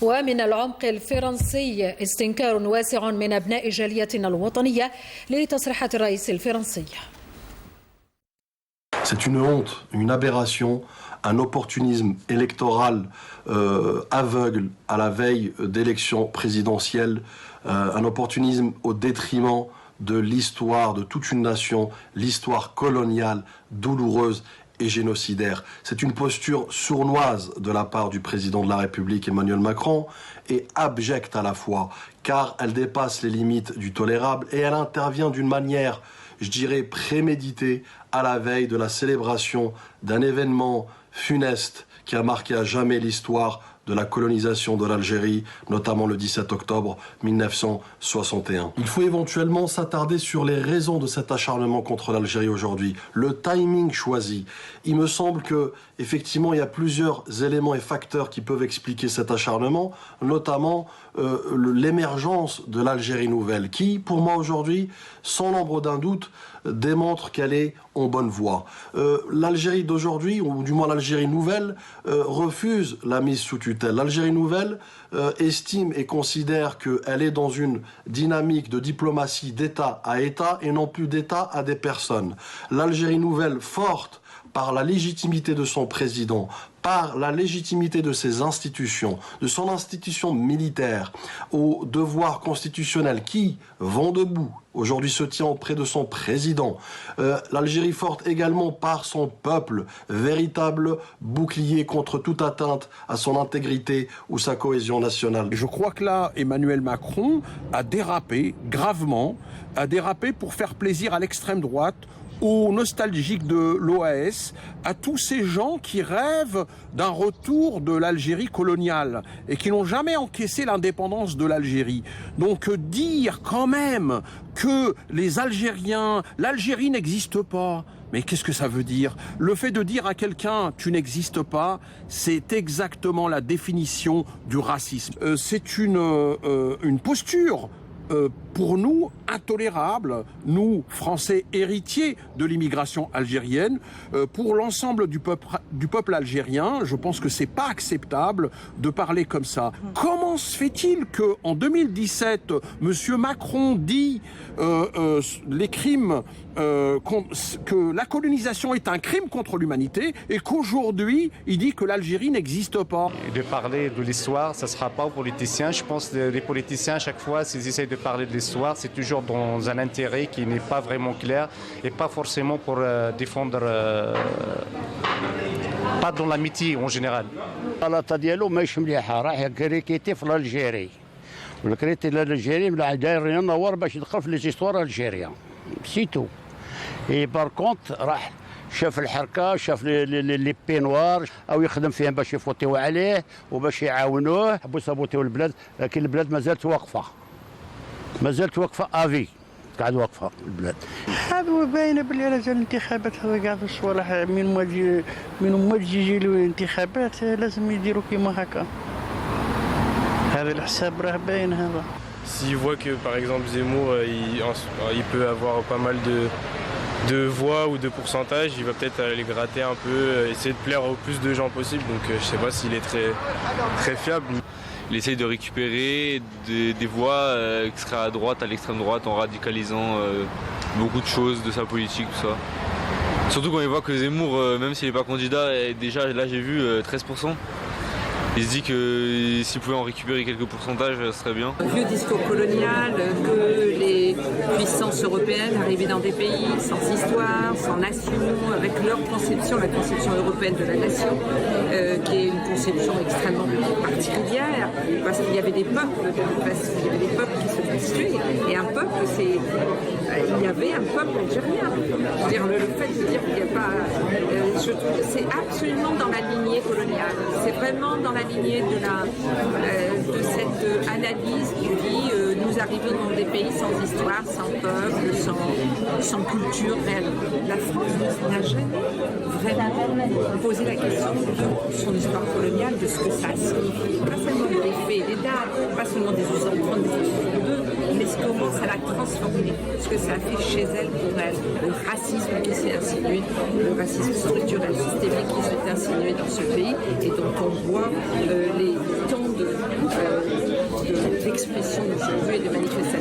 ومن العمق الفرنسي استنكار واسع من أبناء جاليتنا الوطنية لتصريحات الرئيس الفرنسي. C'est une honte, une aberration, un opportunisme électoral aveugle à la veille d'élections présidentielles, un opportunisme au détriment de l'histoire de toute une nation, l'histoire coloniale, douloureuse et génocidaire. C'est une posture sournoise de la part du président de la République Emmanuel Macron et abjecte à la fois, car elle dépasse les limites du tolérable et elle intervient d'une manière, je dirais, préméditée à la veille de la célébration d'un événement funeste qui a marqué à jamais l'histoire de la colonisation de l'Algérie, notamment le 17 octobre 1961. Il faut éventuellement s'attarder sur les raisons de cet acharnement contre l'Algérie aujourd'hui, le timing choisi. Il me semble que, effectivement, il y a plusieurs éléments et facteurs qui peuvent expliquer cet acharnement, notamment l'émergence de l'Algérie nouvelle, qui, pour moi aujourd'hui, sans l'ombre d'un doute, démontre qu'elle est en bonne voie. L'Algérie d'aujourd'hui, ou du moins l'Algérie nouvelle, refuse la mise sous tutelle. L'Algérie nouvelle estime et considère qu'elle est dans une dynamique de diplomatie d'État à État et non plus d'État à des personnes. L'Algérie nouvelle, forte par la légitimité de son président, par la légitimité de ses institutions, de son institution militaire, aux devoirs constitutionnels qui vont debout, aujourd'hui se tient auprès de son président. L'Algérie forte également par son peuple, véritable bouclier contre toute atteinte à son intégrité ou sa cohésion nationale. Je crois que là, Emmanuel Macron a dérapé gravement, a dérapé pour faire plaisir à l'extrême droite, aux nostalgiques de l'OAS, à tous ces gens qui rêvent d'un retour de l'Algérie coloniale et qui n'ont jamais encaissé l'indépendance de l'Algérie. Donc dire quand même que les Algériens, l'Algérie n'existe pas, mais qu'est-ce que ça veut dire? Le fait de dire à quelqu'un « tu n'existes pas », c'est exactement la définition du racisme. C'est une posture pour nous intolérable, nous, Français héritiers de l'immigration algérienne, pour l'ensemble du peuple algérien, je pense que c'est pas acceptable de parler comme ça. Comment se fait-il qu'en 2017, M. Macron dit les crimes, que la colonisation est un crime contre l'humanité et qu'aujourd'hui, il dit que l'Algérie n'existe pas? De parler de l'histoire, ça ne sera pas aux politiciens. Je pense que les politiciens, à chaque fois, s'ils essayent de parler de l'histoire, c'est toujours dans un intérêt qui n'est pas vraiment clair et pas forcément pour défendre, pas dans l'amitié en général. الغلطه ديالو ماهيش مليحه راه كريكيتي في الجيري والكريتي الجيري داير ينور باش يدخل في لي زيستوار الجيريا سيتو اي بار كونت راح شاف الحركه شاف لي بينوار او يخدم فيهم باش يفوتيو عليه وباش يعاونوه حبوا يصابوتيو البلاد لكن البلاد مازالت واقفه افي قاعد واقفه البلاد. هذا باينه باللي على جال الانتخابات هذا قاعد الصوالح من ما تجي له الانتخابات لازم يديروا كيما هكا. هذا الحساب راه باين هذا. S'il voit que par exemple Zemmour il peut avoir pas mal de voix ou de pourcentage, il va peut-être aller gratter un peu, essayer de plaire au plus de gens possible. Donc je sais pas s'il est très fiable. Il essaye de récupérer des voix qui seraient à droite, à l'extrême droite, en radicalisant beaucoup de choses de sa politique, tout ça. Surtout quand il voit que Zemmour, même s'il n'est pas candidat, déjà là j'ai vu 13%. Il se dit que s'il pouvait en récupérer quelques pourcentages, ce serait bien. Vieux discours colonial, que les puissances européennes arrivaient dans des pays sans histoire, sans nation, avec leur conception, la conception européenne de la nation, qui est une conception extrêmement particulière, parce qu'il y avait des peuples, qui se constituaient, et un peuple, il y avait un peuple algérien. C'est-à-dire le fait de dire qu'il n'y a pas, je trouve que c'est absolument dans la lignée coloniale. C'est vraiment dans la lignée de cette analyse qui dit nous arrivons dans des pays sans histoire, sans peuple, sans culture réelle. La France n'a jamais vraiment posé la question de son histoire coloniale, de ce que ça signifie. Pas seulement des faits, des dates, pas seulement des us et coutumes, mais comment ça l'a transformé, ce que ça a fait chez elle pour elle, le racisme qui s'est insinué, le racisme structurel, systémique qui s'est insinué dans ce pays et dont on voit les temps de d'expression, j'ai vu, et de manifestation